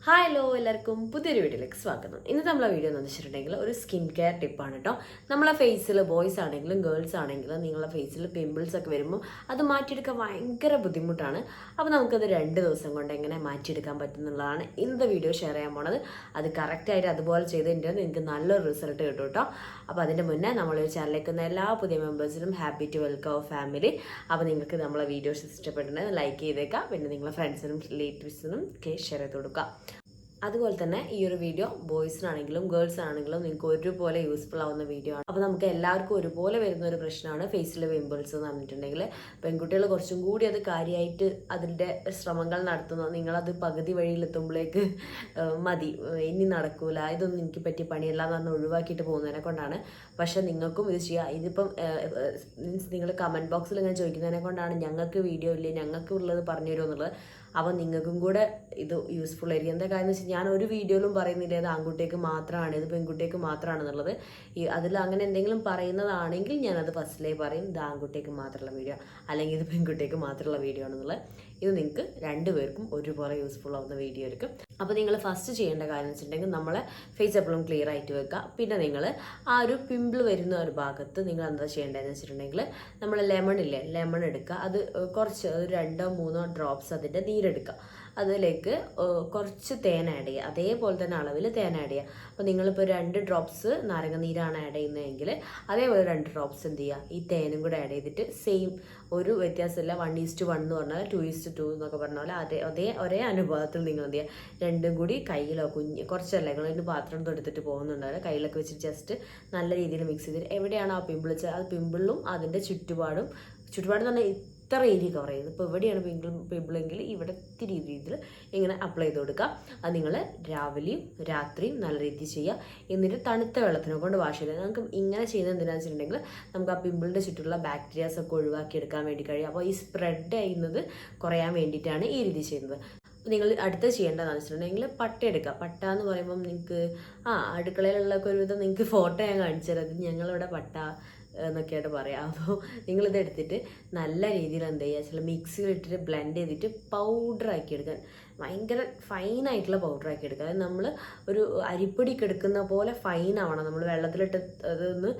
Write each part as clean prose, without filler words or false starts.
Hello എല്ലാവർക്കും പുതിയൊരു വീഡിയോയിലേക്ക് സ്വാഗതം. ഇന്നത്തെ നമ്മളെ വീഡിയോ എന്ന് വെച്ചിട്ടുണ്ടെങ്കിൽ ഒരു സ്കിൻ കെയർ ടിപ്പാണ് കേട്ടോ. നമ്മളെ ഫേസിൽ ബോയ്സ് ആണെങ്കിലും ഗേൾസ് ആണെങ്കിലും നിങ്ങളെ ഫേസിൽ പിമ്പിൾസ് ഒക്കെ വരുമ്പോൾ അത് മാറ്റിയെടുക്കാൻ ഭയങ്കര ബുദ്ധിമുട്ടാണ്. അപ്പോൾ നമുക്കത് 2 ദിവസം കൊണ്ട് എങ്ങനെ മാറ്റിയെടുക്കാൻ പറ്റുന്നുള്ളതാണ് ഇന്നത്തെ വീഡിയോ ഷെയർ ചെയ്യാൻ പോണത്. അത് കറക്റ്റായിട്ട് അതുപോലെ ചെയ്തതിൻ്റെ നിങ്ങൾക്ക് നല്ലൊരു റിസൾട്ട് കിട്ടും കേട്ടോ. അപ്പോൾ അതിൻ്റെ മുന്നേ നമ്മളൊരു ചാനലിലേക്ക് വന്ന എല്ലാ പുതിയ മെമ്പേഴ്സിനും ഹാപ്പി ടു വെൽക്കം ഫാമിലി. അപ്പോൾ നിങ്ങൾക്ക് നമ്മളെ വീഡിയോസ് ഇഷ്ടപ്പെട്ടിട്ടുണ്ടെങ്കിൽ ലൈക്ക് ചെയ്തേക്കാം. പിന്നെ നിങ്ങളെ ഫ്രണ്ട്സിനും റിലേറ്റീവ്സിനും ഒക്കെ ഷെയർ ചെയ്ത് കൊടുക്കുക. അതുപോലെ തന്നെ ഈ ഒരു വീഡിയോ ബോയ്സിനാണെങ്കിലും ഗേൾസിനാണെങ്കിലും നിങ്ങൾക്ക് ഒരുപോലെ യൂസ്ഫുൾ ആവുന്ന വീഡിയോ ആണ്. അപ്പോൾ നമുക്ക് എല്ലാവർക്കും ഒരുപോലെ വരുന്ന ഒരു പ്രശ്നമാണ് ഫേസിലെ പിമ്പിൾസ് എന്ന് പറഞ്ഞിട്ടുണ്ടെങ്കിൽ. പെൺകുട്ടികൾ കുറച്ചും കൂടി അത് കാര്യമായിട്ട് അതിൻ്റെ ശ്രമങ്ങൾ നടത്തുന്നു. നിങ്ങളത് പകുതി വഴിയിലെത്തുമ്പോഴേക്ക് മതി, ഇനി നടക്കൂല, ഇതൊന്നും എനിക്ക് പറ്റിയ പണിയല്ല എന്ന് പറഞ്ഞ് ഒഴിവാക്കിയിട്ട് പോകുന്നതിനെ കൊണ്ടാണ്. പക്ഷെ നിങ്ങൾക്കും ഇത് ചെയ്യാം. ഇതിപ്പം മീൻസ് നിങ്ങൾ കമൻറ്റ് ബോക്സിൽ ഇങ്ങനെ ചോദിക്കുന്നതിനെ കൊണ്ടാണ് ഞങ്ങൾക്ക് വീഡിയോ ഇല്ലേ, ഞങ്ങൾക്ക് ഉള്ളത് പറഞ്ഞു തരുമോ എന്നുള്ളത്. അപ്പോൾ നിങ്ങൾക്കും കൂടെ ഇത് യൂസ്ഫുൾ ആയിരിക്കും. എന്താ കാര്യം എന്ന് വെച്ചാൽ ഞാൻ ഒരു വീഡിയോയിലും പറയുന്നില്ല ഇത് ആൺകുട്ടിക്ക് മാത്രമാണ്, ഇത് പെൺകുട്ടിക്ക് മാത്രമാണെന്നുള്ളത്. അതിൽ അങ്ങനെ എന്തെങ്കിലും പറയുന്നതാണെങ്കിൽ ഞാനത് ഫസ്റ്റിലേ പറയും ഇത് ആൺകുട്ടിക്ക് മാത്രമുള്ള വീഡിയോ, അല്ലെങ്കിൽ ഇത് പെൺകുട്ടിക്ക് മാത്രമുള്ള വീഡിയോ ആണെന്നുള്ളത്. ഇത് നിങ്ങൾക്ക് രണ്ടുപേർക്കും ഒരുപോലെ യൂസ്ഫുൾ ആവുന്ന വീഡിയോ ആയിരിക്കും. അപ്പോൾ നിങ്ങൾ ഫസ്റ്റ് ചെയ്യേണ്ട കാര്യം എന്ന് വെച്ചിട്ടുണ്ടെങ്കിൽ നമ്മളെ ഫേസ് എപ്പോഴും ക്ലിയർ ആയിട്ട് വെക്കുക. പിന്നെ നിങ്ങൾ ആ ഒരു പിമ്പിൾ വരുന്ന ഒരു ഭാഗത്ത് നിങ്ങൾ എന്താ ചെയ്യേണ്ടതെന്ന് വെച്ചിട്ടുണ്ടെങ്കിൽ നമ്മൾ ലെമൺ എടുക്കുക. അത് കുറച്ച് 2-3 ഡ്രോപ്സ് അതിൻ്റെ നീരെടുക്കുക. അതിലേക്ക് കുറച്ച് തേൻ ആഡ് ചെയ്യുക. അതേപോലെ തന്നെ അളവിൽ തേൻ ആഡ് ചെയ്യുക. അപ്പോൾ നിങ്ങളിപ്പോൾ 2 ഡ്രോപ്സ് നാരങ്ങ നീരാണ് ആഡ് ചെയ്യുന്നതെങ്കിൽ അതേപോലെ 2 ഡ്രോപ്സ് എന്ത് ചെയ്യുക, ഈ തേനും കൂടെ ആഡ് ചെയ്തിട്ട് സെയിം ഒരു വ്യത്യാസമില്ല. 1:1 എന്ന് പറഞ്ഞാൽ 2:2 എന്നൊക്കെ പറഞ്ഞ പോലെ ഒരേ അനുപാതത്തിൽ നിങ്ങൾ എന്ത് ചെയ്യുക, രണ്ടും കൂടി കയ്യിലോ കുറച്ചല്ല നിങ്ങളൊരു പാത്രം എടുത്തിട്ട് പോകുന്നുണ്ടാവില്ല, കയ്യിലൊക്കെ വെച്ചിട്ട് ജസ്റ്റ് നല്ല രീതിയിൽ മിക്സ് ചെയ്തിട്ട് എവിടെയാണ് ആ പിമ്പിൾ വെച്ചാൽ അത് പിമ്പിളും അതിൻ്റെ ചുറ്റുപാടും എന്ന് പറഞ്ഞാൽ ഇത്ര ഏരിയ കവർ ചെയ്യുന്നത്. ഇപ്പോൾ എവിടെയാണ് പിമ്പിളെങ്കിൽ ഇവിടെ ഇത്തിരി രീതിയിൽ ഇങ്ങനെ അപ്ലൈ ചെയ്ത് കൊടുക്കുക. അത് നിങ്ങൾ രാവിലെയും രാത്രിയും നല്ല രീതിയിൽ ചെയ്യുക. എന്നിട്ട് തണുത്ത വെള്ളത്തിനെ കൊണ്ട് വാഷ് ചെയ്ത് നമുക്ക് ഇങ്ങനെ ചെയ്യുന്നത് എന്തിനാണെന്ന് വെച്ചിട്ടുണ്ടെങ്കിൽ നമുക്ക് ആ പിമ്പിളിൻ്റെ ചുറ്റുള്ള ബാക്ടീരിയാസ് ഒക്കെ ഒഴിവാക്കിയെടുക്കാൻ വേണ്ടി കഴിയും. അപ്പോൾ ഈ സ്പ്രെഡ് ചെയ്യുന്നത് കുറയാൻ വേണ്ടിയിട്ടാണ് ഈ രീതി ചെയ്യുന്നത്. നിങ്ങൾ അടുത്ത് ചെയ്യേണ്ടതെന്ന് വെച്ചിട്ടുണ്ടെങ്കിൽ പട്ട എടുക്കുക. പട്ട എന്ന് പറയുമ്പം നിങ്ങൾക്ക് അടുക്കളയിലുള്ളൊക്കെ ഒരുവിധം നിങ്ങൾക്ക് ഫോട്ടോ ഞാൻ കാണിച്ചു തരാം. ഞങ്ങളിവിടെ പട്ട എന്നൊക്കെയായിട്ട് പറയാം. അപ്പോൾ നിങ്ങളിത് എടുത്തിട്ട് നല്ല രീതിയിൽ എന്ത് ചെയ്യുക വെച്ചാൽ മിക്സിയിൽ ഇട്ടിട്ട് ബ്ലെൻഡ് ചെയ്തിട്ട് പൗഡറാക്കി എടുക്കാൻ, ഭയങ്കര ഫൈനായിട്ടുള്ള പൗഡറാക്കി എടുക്കുക. അത് നമ്മൾ ഒരു അരിപ്പൊടിക്ക് എടുക്കുന്ന പോലെ ഫൈൻ ആവണം. നമ്മൾ വെള്ളത്തിലിട്ട് അതൊന്ന്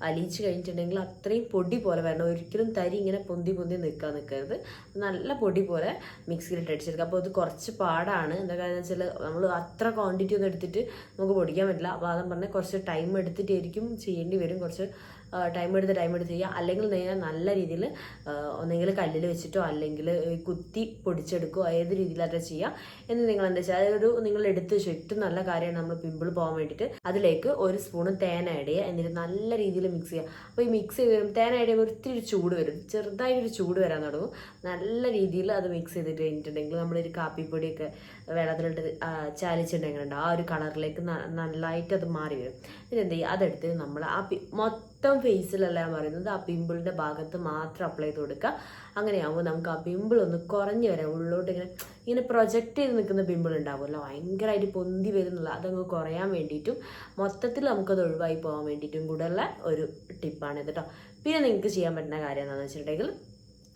അലിയിച്ച് കഴിഞ്ഞിട്ടുണ്ടെങ്കിൽ അത്രയും പൊടി പോലെ വരണം. ഒരിക്കലും തരി ഇങ്ങനെ പൊന്തി നിൽക്കരുത്. നല്ല പൊടി പോലെ മിക്സിയിലിട്ട് അടിച്ചെടുക്കുക. അപ്പോൾ അത് കുറച്ച് പാടാണ്. എന്താ കാര്യം വെച്ചാൽ നമ്മൾ അത്ര ക്വാണ്ടിറ്റി ഒന്നും എടുത്തിട്ട് നമുക്ക് പൊടിക്കാൻ പറ്റില്ല. അപ്പോൾ അതെന്ന് പറഞ്ഞാൽ കുറച്ച് ടൈം എടുത്തിട്ടായിരിക്കും ചെയ്യേണ്ടി വരും. കുറച്ച് ടൈം എടുത്ത് ചെയ്യുക. അല്ലെങ്കിൽ നിങ്ങൾ നല്ല രീതിയിൽ ഒന്നെങ്കിൽ കല്ലിൽ വെച്ചിട്ടോ അല്ലെങ്കിൽ കുത്തി പൊടിച്ചെടുക്കുകയോ ഏത് രീതിയിലായിട്ട് ചെയ്യുക. എന്ന് നിങ്ങൾ എന്താ വെച്ചാൽ അതൊരു നിങ്ങൾ എടുത്ത് ഏറ്റവും നല്ല കാര്യമാണ് നമ്മൾ പിമ്പിൾ പോകാൻ വേണ്ടിയിട്ട്. അതിലേക്ക് 1 സ്പൂൺ തേൻ ആഡ് ചെയ്യുക. എന്നിട്ട് നല്ല രീതിയിൽ മിക്സ് ചെയ്യുക. അപ്പോൾ ഈ മിക്സ് ചെയ്ത് വരുമ്പോൾ തേൻ ആഡ് ചെയ്യുമ്പോൾ ഒത്തിരി ചൂട് വരും, ചെറുതായിട്ടൊരു ചൂട് വരാൻ തുടങ്ങും. നല്ല രീതിയിൽ അത് മിക്സ് ചെയ്തിട്ട് കഴിഞ്ഞിട്ടുണ്ടെങ്കിൽ നമ്മളൊരു കാപ്പിപ്പൊടിയൊക്കെ വെള്ളത്തിലിട്ട് ചാലിച്ചിട്ടുണ്ടെങ്കിൽ ആ ഒരു കളറിലേക്ക് നല്ലതായിട്ട് അത് മാറി വരും. ഇതെന്ത് ചെയ്യുക, അതെടുത്ത് നമ്മൾ മൊത്തം ഫേസിലല്ല പറയുന്നത്, ആ പിമ്പിളിൻ്റെ ഭാഗത്ത് മാത്രം അപ്ലൈ ചെയ്ത് കൊടുക്കുക. അങ്ങനെയാകുമ്പോൾ നമുക്ക് ആ പിമ്പിൾ ഒന്ന് കുറഞ്ഞു വരാം. ഉള്ളോട്ട് ഇങ്ങനെ പ്രൊജക്റ്റ് ചെയ്ത് നിൽക്കുന്ന പിമ്പിൾ ഉണ്ടാവുമല്ലോ, ഭയങ്കരമായിട്ട് പൊന്തി വരുന്നില്ല, അതങ്ങ് കുറയാൻ വേണ്ടിയിട്ടും മൊത്തത്തിൽ നമുക്കത് ഒഴിവായി പോകാൻ വേണ്ടിയിട്ടും കൂടെയുള്ള ഒരു ടിപ്പാണിത് കേട്ടോ. പിന്നെ നിങ്ങൾക്ക് ചെയ്യാൻ പറ്റുന്ന കാര്യം എന്താണെന്ന് വെച്ചിട്ടുണ്ടെങ്കിൽ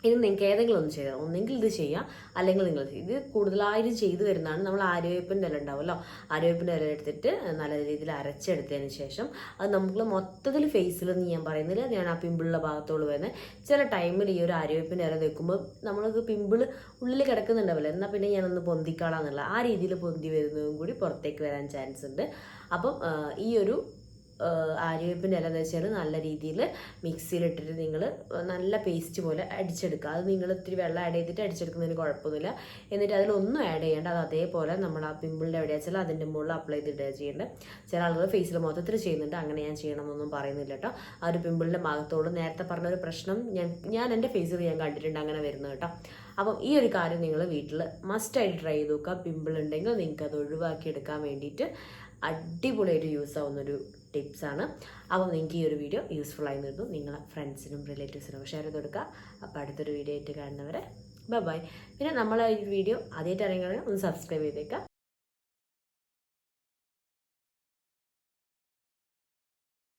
ഇത് നിങ്ങൾക്ക് ഏതെങ്കിലും ഒന്ന് ചെയ്യാം. ഒന്നെങ്കിൽ ഇത് ചെയ്യാം, അല്ലെങ്കിൽ നിങ്ങൾ ഇത് കൂടുതലായിട്ട് ചെയ്തു വരുന്നതാണ്. നമ്മൾ ആര്യവേപ്പിൻ്റെ ഇല ഉണ്ടാവുമല്ലോ, ആര്യവേപ്പിൻ്റെ ഇല എടുത്തിട്ട് നല്ല രീതിയിൽ അരച്ചെടുത്തതിന് ശേഷം അത് നമുക്ക് മൊത്തത്തിൽ ഫേസിലെന്ന് ഞാൻ പറയുന്നില്ല, ഞാൻ ആ പിമ്പിളുള്ള ഭാഗത്തോട് വരുന്നത് ചില ടൈമിൽ ഈ ഒരു ആര്യവേപ്പിൻ്റെ ഇല വെക്കുമ്പോൾ നമ്മൾക്ക് പിമ്പിൾ ഉള്ളിൽ കിടക്കുന്നുണ്ടാവില്ല, എന്നാൽ പിന്നെ ഞാനൊന്ന് പൊന്തിക്കാളാന്നുള്ള ആ രീതിയിൽ പൊന്തി വരുന്നതും കൂടി പുറത്തേക്ക് വരാൻ ചാൻസ് ഉണ്ട്. അപ്പം ഈ ഒരു ആര്യവേപ്പിൻ്റെ ഇല എന്ന് വെച്ചാൽ നല്ല രീതിയിൽ മിക്സിയിലിട്ടിട്ട് നിങ്ങൾ നല്ല പേസ്റ്റ് പോലെ അടിച്ചെടുക്കുക. അത് നിങ്ങൾ ഇത്തിരി വെള്ളം ആഡ് ചെയ്തിട്ട് അടിച്ചെടുക്കുന്നതിന് കുഴപ്പമൊന്നുമില്ല. എന്നിട്ട് അതിലൊന്നും ആഡ് ചെയ്യേണ്ട, അത് അതേപോലെ നമ്മൾ ആ പിമ്പിളിൻ്റെ എവിടെയാ വെച്ചാൽ അതിൻ്റെ മുകളിൽ അപ്ലൈ ചെയ്തിട്ട് ചെയ്യേണ്ടത്. ചില ആളുകൾ ഫേസിൽ മൊത്തത്തിൽ ചെയ്യുന്നുണ്ട്, അങ്ങനെ ഞാൻ ചെയ്യണമെന്നൊന്നും പറയുന്നില്ല കേട്ടോ. ആ ഒരു പിമ്പിളിൻ്റെ ഭാഗത്തോട് നേരത്തെ പറഞ്ഞൊരു പ്രശ്നം ഞാൻ എൻ്റെ ഫേസിൽ ഞാൻ കണ്ടിട്ടുണ്ട് അങ്ങനെ വരുന്നത് കേട്ടോ. അപ്പം ഈ ഒരു കാര്യം നിങ്ങൾ വീട്ടിൽ മസ്റ്റായിട്ട് ട്രൈ ചെയ്ത് നോക്കുക. പിമ്പിൾ ഉണ്ടെങ്കിൽ നിങ്ങൾക്ക് അത് ഒഴിവാക്കിയെടുക്കാൻ വേണ്ടിയിട്ട് അടിപൊളിയായിട്ട് യൂസ് ആവുന്നൊരു ടിപ്സാണ്. അപ്പോൾ നിങ്ങൾക്ക് ഈ ഒരു വീഡിയോ യൂസ്ഫുൾ ആയി നിന്നു നിങ്ങളെ ഫ്രണ്ട്സിനും റിലേറ്റീവ്സിനും ഷെയർ ചെയ്ത് കൊടുക്കുക. അപ്പോൾ അടുത്തൊരു വീഡിയോ ആയിട്ട് കാണുന്നവരെ ബൈ. പിന്നെ നമ്മളെ ഈ വീഡിയോ ആദ്യമായിട്ട് അറിയുകയാണെങ്കിൽ ഒന്ന് സബ്സ്ക്രൈബ് ചെയ്തേക്കുക.